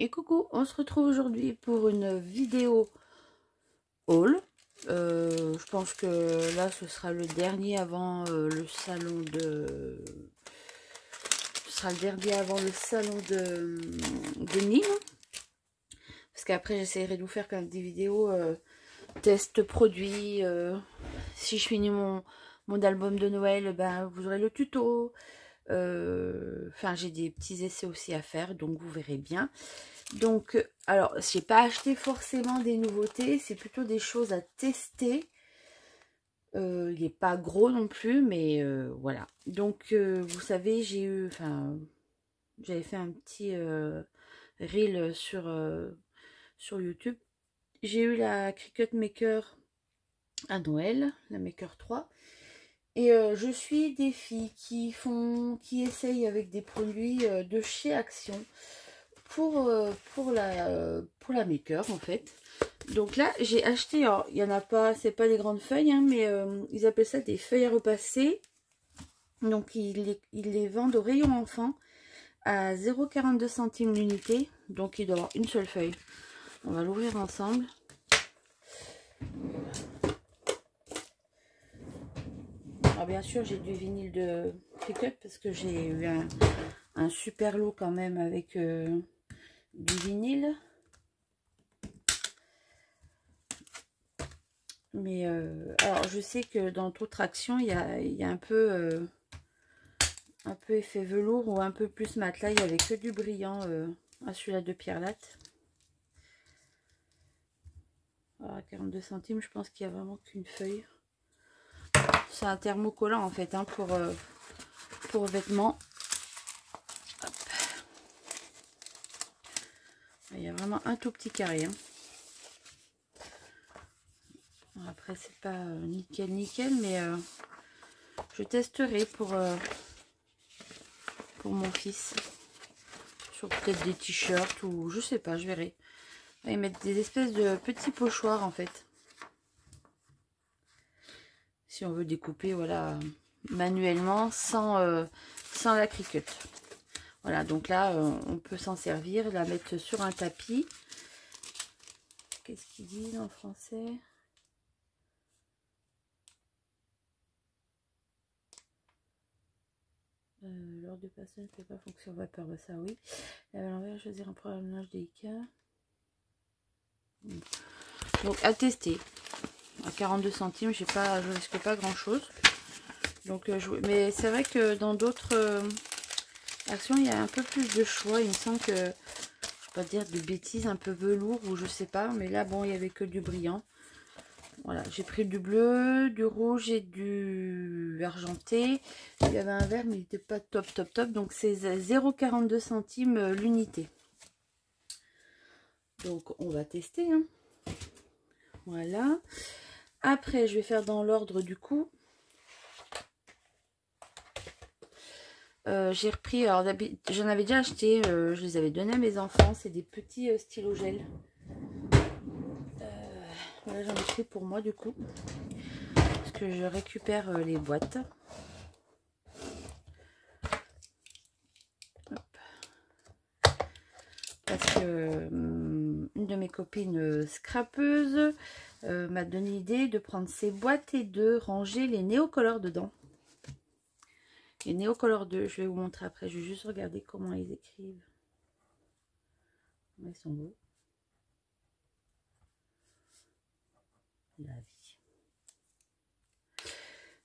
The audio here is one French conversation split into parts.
Et coucou, on se retrouve aujourd'hui pour une vidéo haul. Je pense que là ce sera le dernier avant le salon de... Ce sera le dernier avant le salon de Nîmes. Parce qu'après j'essaierai de vous faire quand même des vidéos test produits. Si je finis mon album de Noël, ben, vous aurez le tuto. Enfin j'ai des petits essais aussi à faire, donc vous verrez bien. Donc alors j'ai pas acheté forcément des nouveautés, c'est plutôt des choses à tester. Il n'est pas gros non plus, mais voilà. Donc vous savez, j'ai eu, enfin j'avais fait un petit reel sur YouTube. J'ai eu la Cricut Maker à Noël, la Maker 3. Et je suis des filles qui essayent avec des produits de chez Action pour la Maker en fait. Donc là j'ai acheté, alors il y en a pas, c'est pas des grandes feuilles, hein, mais ils appellent ça des feuilles à repasser. Donc ils les vendent au rayon enfant à 0,42 centimes l'unité. Donc il doit y avoir une seule feuille. On va l'ouvrir ensemble. Alors bien sûr j'ai du vinyle de Cricut parce que j'ai eu un super lot quand même avec du vinyle. Mais alors je sais que dans d'autres actions il y a un peu effet velours ou un peu plus matelas. Il n'y avait que du brillant à celui-là de Pierre Latte. Alors, à 42 centimes, je pense qu'il n'y a vraiment qu'une feuille. C'est un thermocollant en fait, hein, pour vêtements. Hop. Il y a vraiment un tout petit carré. Hein. Après, c'est pas nickel, mais je testerai pour mon fils. Sur peut-être des t-shirts ou je sais pas, je verrai. Ils mettent des espèces de petits pochoirs en fait. Si on veut découper, voilà, manuellement, sans la Cricut. Voilà, donc là, on peut s'en servir, la mettre sur un tapis. Qu'est-ce qu'il dit en français? Lors de passage ne fait pas fonction vapeur, bah ça oui. À l'envers, choisir un programme délicat. Donc à tester. À 42 centimes, je risque pas grand chose. Donc mais c'est vrai que dans d'autres actions, il y a un peu plus de choix. Il me semble que, je vais pas dire de bêtises, un peu velours ou je sais pas. Mais là, bon, il y avait que du brillant. Voilà, j'ai pris du bleu, du rouge et du argenté. Il y avait un vert, mais il n'était pas top. Donc c'est 0,42 centimes l'unité. Donc on va tester. Hein. Voilà. Après, je vais faire dans l'ordre du coup. J'ai repris, alors j'en avais déjà acheté, je les avais donnés à mes enfants. C'est des petits stylos gel. Voilà, j'en ai pris pour moi du coup. Parce que je récupère les boîtes. Hop. Parce que une de mes copines scrapeuses m'a donné l'idée de prendre ces boîtes et de ranger les néocolores dedans. Les néocolores 2, je vais vous montrer après. Je vais juste regarder comment ils écrivent. Ils sont beaux. La vie.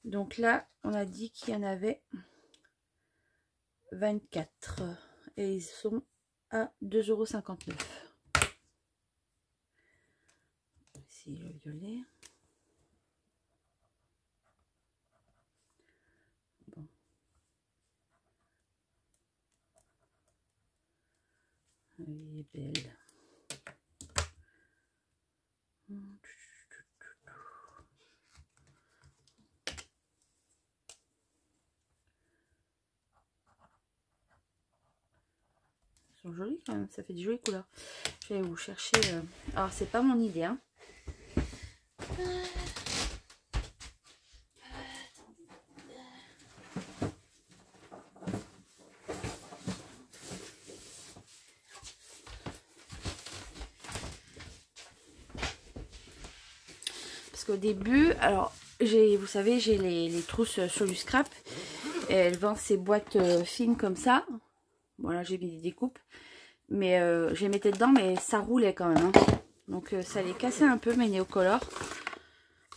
Donc là, on a dit qu'il y en avait 24. Et ils sont à 2,59 €. Ici, le violet. Bon. Elle est belle. Ils sont jolis quand même, ça fait des jolies couleurs. Je vais vous chercher. Alors, c'est pas mon idée. Hein. parce qu'au début, alors vous savez, j'ai les trousses sur du scrap. Et elle vend ces boîtes fines comme ça. Voilà, j'ai mis des découpes. Mais je les mettais dedans, mais ça roulait quand même. Hein. Donc ça les cassait un peu mes néocolores.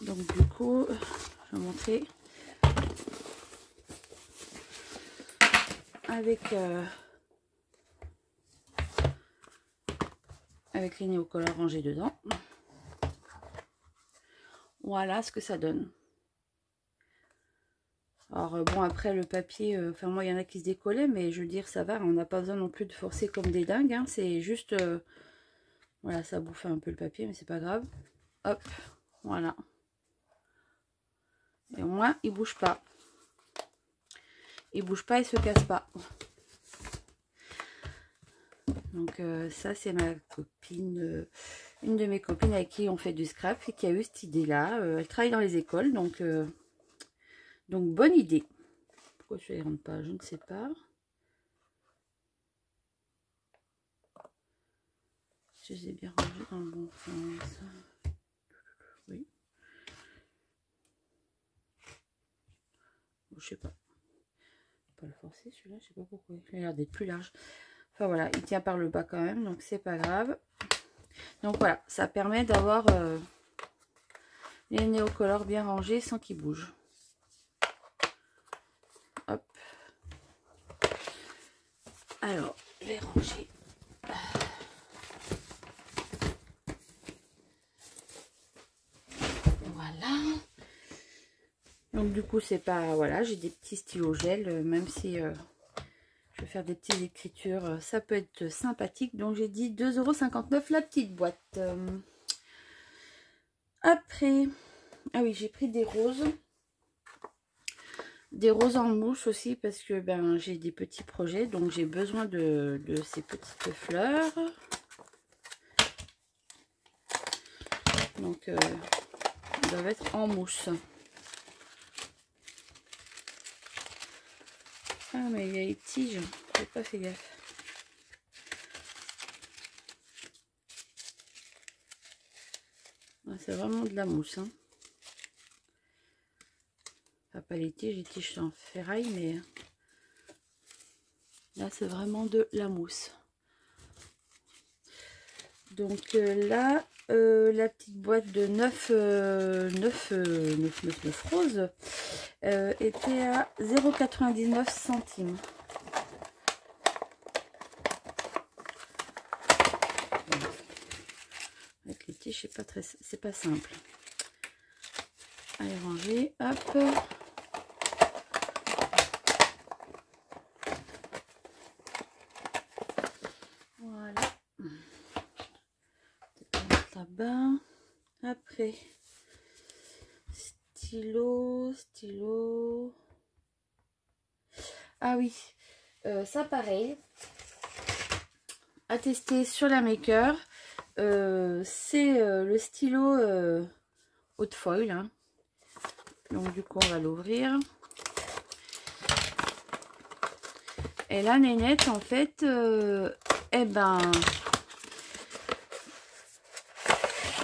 Donc du coup, je vais montrer. Avec les néocolores rangés dedans. Voilà ce que ça donne. Alors bon, après le papier, enfin moi il y en a qui se décollaient, mais je veux dire ça va, on n'a pas besoin non plus de forcer comme des dingues. Hein, c'est juste, voilà, ça bouffe un peu le papier, mais c'est pas grave. Hop, voilà. Et au moins il bouge pas. Il bouge pas, il se casse pas. Donc ça c'est ma copine, une de mes copines avec qui on fait du scrap et qui a eu cette idée là. Elle travaille dans les écoles, donc bonne idée. Pourquoi je ne les rentre pas, je ne sais pas. Je les ai bien rangés dans le bon sens. Oui. Bon, je sais pas. Pas le forcer celui-là, je sais pas pourquoi. Il a l'air d'être plus large. Enfin voilà, il tient par le bas quand même, donc c'est pas grave. Donc voilà, ça permet d'avoir les néocolores bien rangés sans qu'ils bougent. Hop. Alors, je vais ranger. Voilà. Donc du coup, c'est pas... Voilà, j'ai des petits stylos gel, même si je vais faire des petites écritures, ça peut être sympathique. Donc j'ai dit 2,59 € la petite boîte. Après, ah oui, j'ai pris des roses. Des roses en mousse aussi parce que ben j'ai des petits projets, donc j'ai besoin de ces petites fleurs. Donc elles doivent être en mousse. Ah mais il y a les tiges, j'ai pas fait gaffe. Ah, c'est vraiment de la mousse. Hein. Enfin, pas les tiges sont en ferraille, mais là c'est vraiment de la mousse. Donc là, la petite boîte de 9 roses était à 0,99 centimes. Avec les tiges, c'est pas simple. Allez, ranger, hop. Voilà. Là-bas. Après, stylo. Ah oui, ça pareil. À tester sur la Maker. C'est le stylo haute foil. Hein. Donc du coup, on va l'ouvrir. Et la nénette, en fait, eh ben...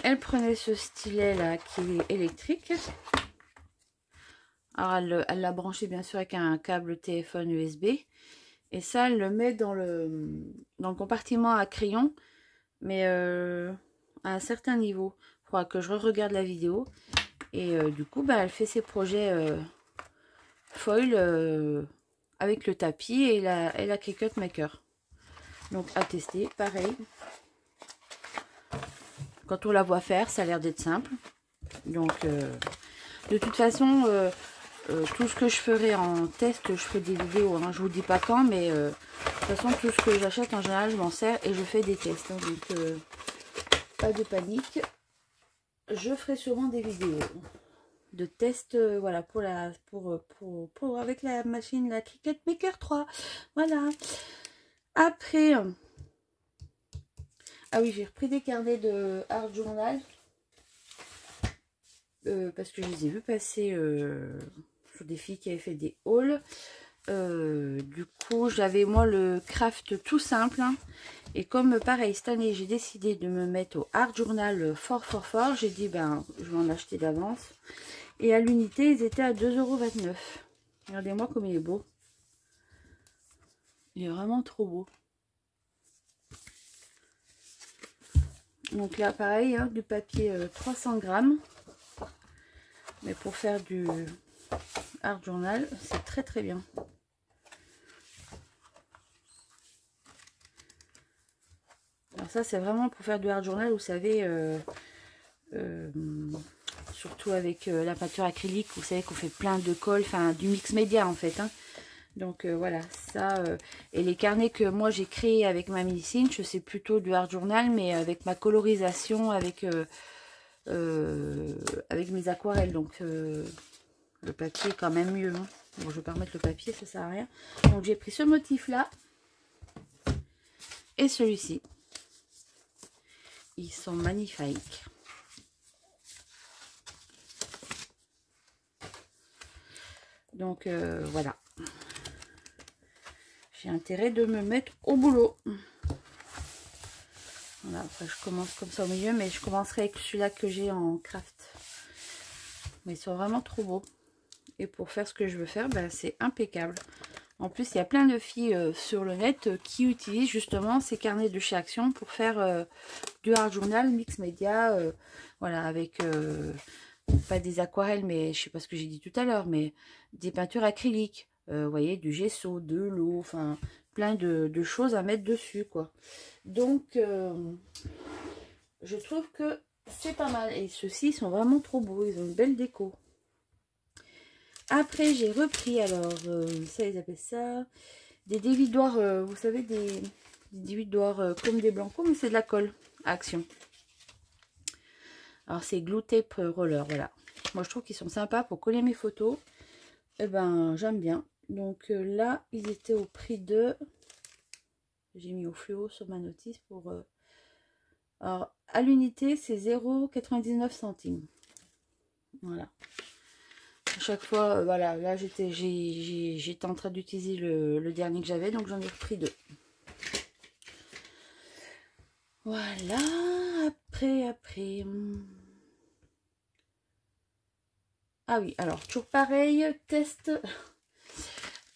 Elle prenait ce stylet là qui est électrique. Alors elle l'a branché bien sûr avec un câble téléphone USB. Et ça, elle le met dans le compartiment à crayon. Mais à un certain niveau. Il faudra que je regarde la vidéo. Et du coup, bah, elle fait ses projets foil avec le tapis et la Cricut Maker. Donc à tester, pareil. Quand on la voit faire, ça a l'air d'être simple. Donc, de toute façon, tout ce que je ferai en test, je ferai des vidéos. Hein. Je vous dis pas quand, mais de toute façon, tout ce que j'achète, en général, je m'en sers et je fais des tests. Hein. Donc, pas de panique. Je ferai sûrement des vidéos de tests, voilà, avec la machine, la Cricut Maker 3. Voilà. Après... ah oui, j'ai repris des carnets de Art Journal. Parce que je les ai vus passer sur des filles qui avaient fait des hauls. Du coup, j'avais moi le craft tout simple. Hein. Et comme pareil, cette année, j'ai décidé de me mettre au Art Journal fort. J'ai dit, ben, je vais en acheter d'avance. Et à l'unité, ils étaient à 2,29 €. Regardez-moi comme il est beau. Il est vraiment trop beau. Donc là, pareil, hein, du papier 300 grammes. Mais pour faire du Art Journal, c'est très bien. Alors ça, c'est vraiment pour faire du Art Journal, vous savez, surtout avec la peinture acrylique, vous savez qu'on fait plein de colle, enfin du mix média en fait. Hein. Donc voilà, ça, et les carnets que moi j'ai créés avec ma Mini Cinch, c'est plutôt du Art Journal, mais avec ma colorisation, avec mes aquarelles, donc le papier est quand même mieux. Hein. Bon, je vais pas remettre le papier, ça sert à rien. Donc j'ai pris ce motif là, et celui-ci. Ils sont magnifiques. Donc voilà. J'ai intérêt de me mettre au boulot. Voilà, après je commence comme ça au milieu, mais je commencerai avec celui-là que j'ai en craft. Mais ils sont vraiment trop beaux. Et pour faire ce que je veux faire, ben, c'est impeccable. En plus, il y a plein de filles sur le net qui utilisent justement ces carnets de chez Action pour faire du Art Journal, mix média, voilà, avec pas des aquarelles, mais je sais pas ce que j'ai dit tout à l'heure, mais des peintures acryliques, vous voyez, du gesso, de l'eau, enfin plein de choses à mettre dessus, quoi. Donc, je trouve que c'est pas mal. Et ceux-ci sont vraiment trop beaux, ils ont une belle déco. Après, j'ai repris, alors, ça, ils appellent ça, des dévidoirs, vous savez, des dévidoirs comme des blancos, mais c'est de la colle à Action. Alors, c'est Glue Tape Roller, voilà. Moi, je trouve qu'ils sont sympas pour coller mes photos. Eh ben, j'aime bien. Donc là, ils étaient au prix de... J'ai mis au fluo sur ma notice pour... Alors, à l'unité, c'est 0,99 €. Voilà. À chaque fois, voilà, là j'étais en train d'utiliser le dernier que j'avais, donc j'en ai repris 2. Voilà, après. Ah oui, alors toujours pareil, test.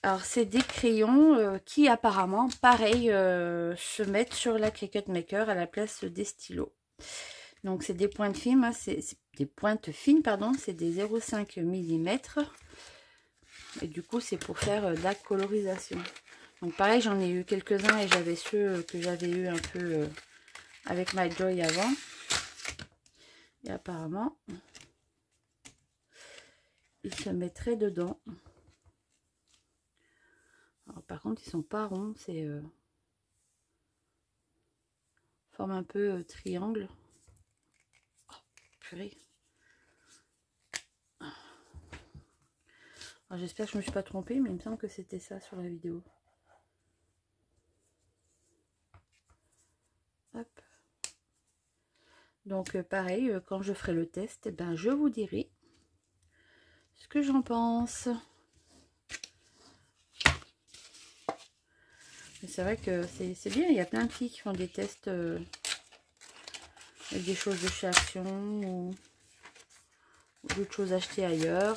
Alors c'est des crayons qui apparemment, pareil, se mettent sur la Cricut Maker à la place des stylos. Donc c'est des pointes fines, hein, c'est des pointes fines, pardon, c'est des 0,5 mm. Et du coup c'est pour faire de la colorisation. Donc pareil, j'en ai eu quelques-uns et j'avais ceux que j'avais eu un peu avec My Joy avant. Et apparemment, ils se mettraient dedans. Alors, par contre, ils sont pas ronds, c'est forme un peu triangle. Oh, purée. J'espère que je me suis pas trompée, mais il me semble que c'était ça sur la vidéo. Hop. Donc pareil, quand je ferai le test, eh ben, je vous dirai ce que j'en pense. C'est vrai que c'est bien, il y a plein de filles qui font des tests avec des choses de chez Action ou d'autres choses achetées ailleurs.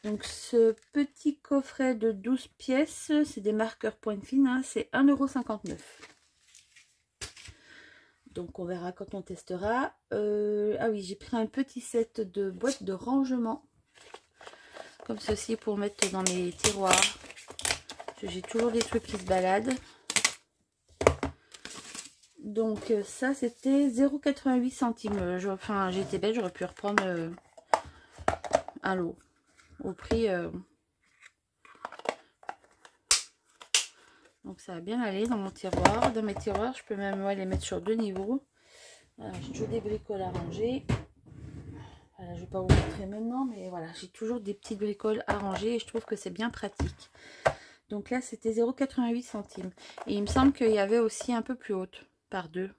Donc ce petit coffret de 12 pièces, c'est des marqueurs pointe fine, hein, c'est 1,59 €. Donc on verra quand on testera. Ah oui, j'ai pris un petit set de boîtes de rangement. Comme ceci pour mettre dans mes tiroirs. J'ai toujours des trucs qui se baladent. Donc ça c'était 0,88 €. Enfin j'étais belle, j'aurais pu reprendre un lot. Au prix... Donc ça va bien aller dans mon tiroir. Dans mes tiroirs, je peux même les mettre sur 2 niveaux. J'ai toujours des bricoles à ranger. Voilà, je ne vais pas vous montrer maintenant, mais voilà, j'ai toujours des petites bricoles à ranger et je trouve que c'est bien pratique. Donc là, c'était 0,88 €. Et il me semble qu'il y avait aussi un peu plus haute, par 2.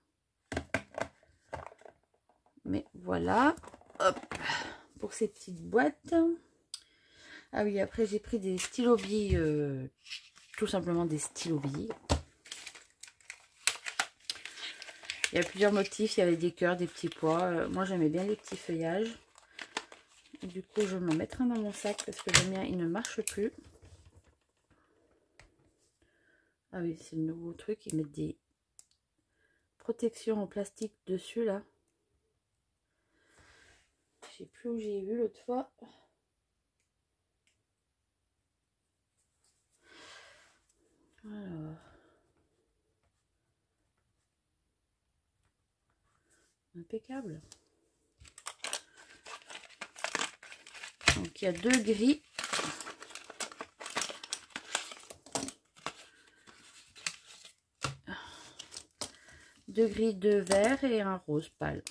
Mais voilà, hop, pour ces petites boîtes. Ah oui, après j'ai pris des stylos billes, tout simplement des stylos billes. Il y a plusieurs motifs, il y avait des cœurs, des petits pois. Moi j'aimais bien les petits feuillages. Du coup je vais m'en mettre un dans mon sac parce que le mien il ne marche plus. Ah oui, c'est le nouveau truc, ils mettent des protections en plastique dessus là. Je sais plus où j'ai vu l'autre fois. Alors. Impeccable. Donc il y a deux gris. Deux gris, deux verts et un rose pâle.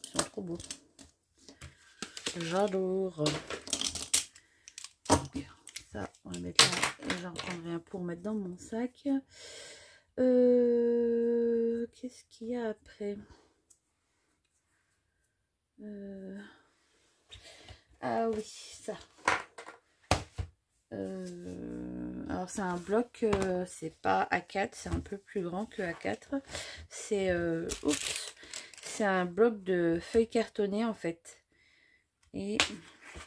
Ils sont trop beaux. J'adore. Ça, on va mettre là. Et j'en prendrai un pour mettre dans mon sac. Qu'est-ce qu'il y a après? Ah oui, ça. Alors c'est un bloc, c'est pas A4, c'est un peu plus grand que A4. C'est c'est un bloc de feuilles cartonnées en fait. Et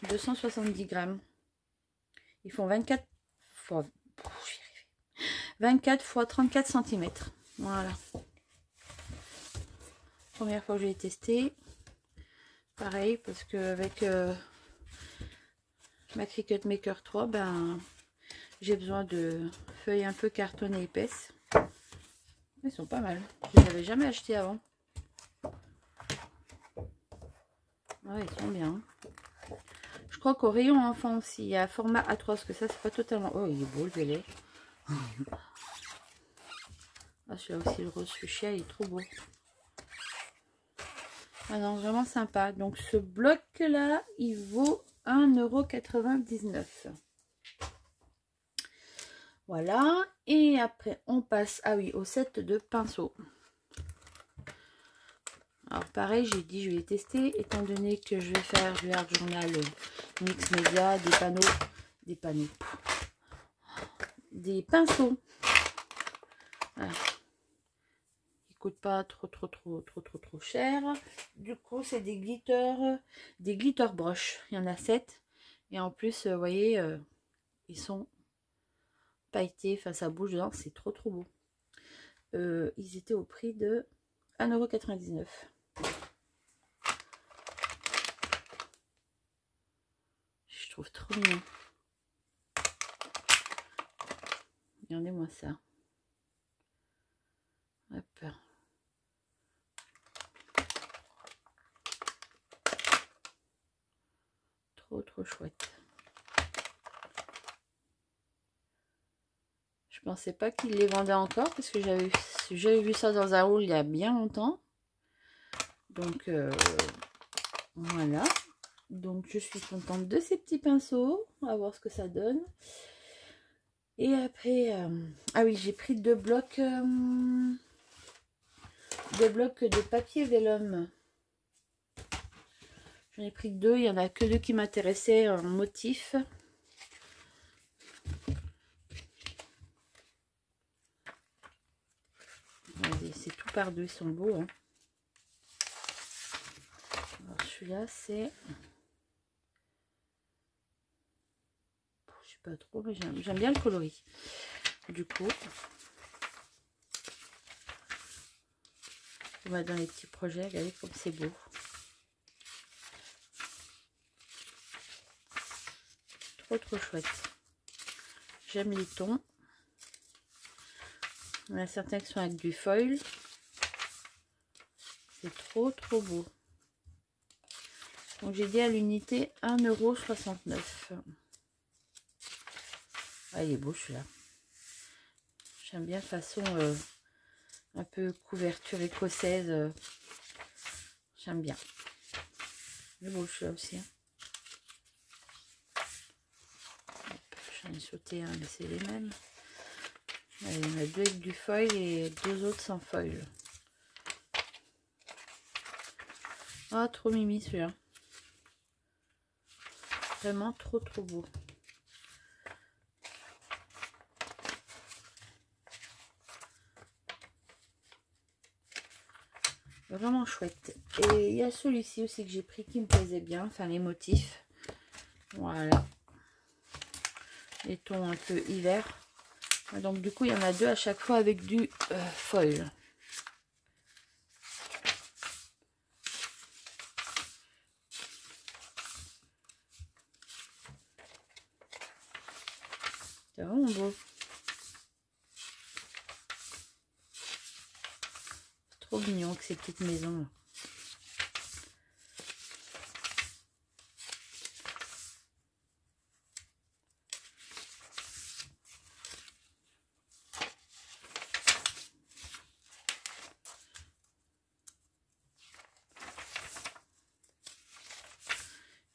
270 grammes. Ils font 24 fois 34 cm. Voilà. Première fois que je l'ai testé. Pareil, parce que avec ma Cricut Maker 3, ben j'ai besoin de feuilles un peu cartonnées épaisses. Ils sont pas mal. Je les avais jamais achetés avant. Ouais, ils sont bien. Je crois qu'au rayon enfant aussi, il y a format A3, parce que ça, c'est pas totalement... Oh, il est beau le violet. Ah, celui-là aussi, le rose fuchsia, il est trop beau. Ah non, vraiment sympa. Donc, ce bloc-là, il vaut 1,99 €. Voilà. Et après, on passe, ah oui, au set de pinceaux. Alors, pareil, j'ai dit, je vais les tester, étant donné que je vais faire du art journal mix média, des pinceaux. Voilà. Ils coûtent pas trop cher. Du coup, c'est des glitter broches. Il y en a 7. Et en plus, vous voyez, ils sont pailletés. Enfin, ça bouge dedans. C'est trop beau. Ils étaient au prix de 1,99 €. Je trouve trop mignon. Regardez-moi ça. Hop. Trop chouette. Je pensais pas qu'ils les vendaient encore parce que j'avais vu ça dans un haul il y a bien longtemps. Donc voilà. Donc je suis contente de ces petits pinceaux. On va voir ce que ça donne. Et après, ah oui, j'ai pris deux blocs de papier vélum. J'en ai pris deux, il n'y en a que deux qui m'intéressaient en motif. C'est tout par deux, ils sont beaux. Hein. Alors celui-là, c'est... Je sais pas trop, mais j'aime bien le coloris. Du coup, on va dans les petits projets, regardez comme c'est beau. Trop chouette. J'aime les tons. Il y en a certains qui sont avec du foil. C'est trop beau. Donc j'ai dit à l'unité 1,69 €. Ah, il est beau celui-là. J'aime bien façon un peu couverture écossaise. J'aime bien. Il est beau celui-là aussi. Hein. J'en ai sauté un, mais c'est les mêmes. Allez, il y en a deux avec du foil et deux autres sans foil. Ah, trop mimi celui-là. Vraiment trop beau. vraiment chouette. Et il y a celui-ci aussi que j'ai pris qui me plaisait bien, enfin les motifs. Voilà. Les tons un peu hiver. Donc du coup, il y en a deux à chaque fois avec du foil. C'est vraiment beau. C'est trop mignon que ces petites maisons là.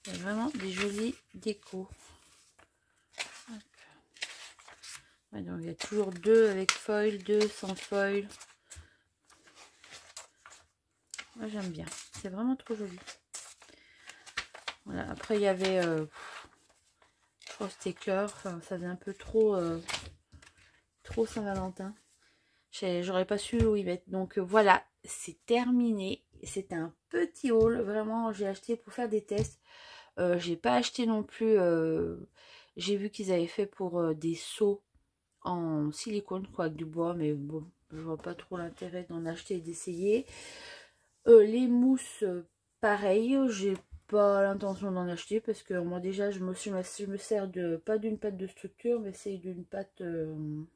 Il y a vraiment des jolies décos. Ouais, donc il y a toujours deux avec foil, deux sans foil. Moi j'aime bien, c'est vraiment trop joli. Voilà. Après il y avait je crois que c'était cœur, enfin ça faisait un peu trop trop Saint-Valentin. J'aurais pas su où y mettre. Donc voilà, c'est terminé. C'est un petit haul, vraiment j'ai acheté pour faire des tests. J'ai pas acheté non plus, j'ai vu qu'ils avaient fait pour des seaux en silicone, quoi, avec du bois, mais bon, je vois pas trop l'intérêt d'en acheter et d'essayer. Les mousses, pareil, j'ai pas l'intention d'en acheter parce que moi déjà je me sers de pas d'une pâte de structure, mais c'est d'une pâte de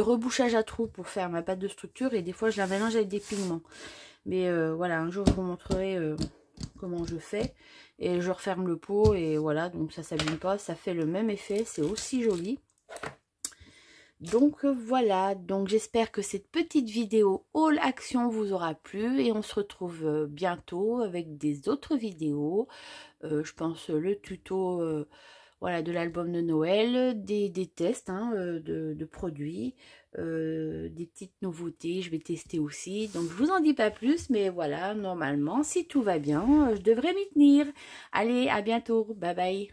rebouchage à trous pour faire ma pâte de structure, et des fois je la mélange avec des pigments. Mais voilà, un jour je vous montrerai comment je fais, et je referme le pot et voilà, donc ça s'abîme pas, ça fait le même effet, c'est aussi joli. Donc voilà, donc j'espère que cette petite vidéo haul action vous aura plu, et on se retrouve bientôt avec des autres vidéos. Je pense le tuto voilà, de l'album de Noël, des tests hein, de produits, des petites nouveautés, je vais tester aussi. Donc je vous en dis pas plus, mais voilà, normalement si tout va bien, je devrais m'y tenir. Allez, à bientôt, bye bye.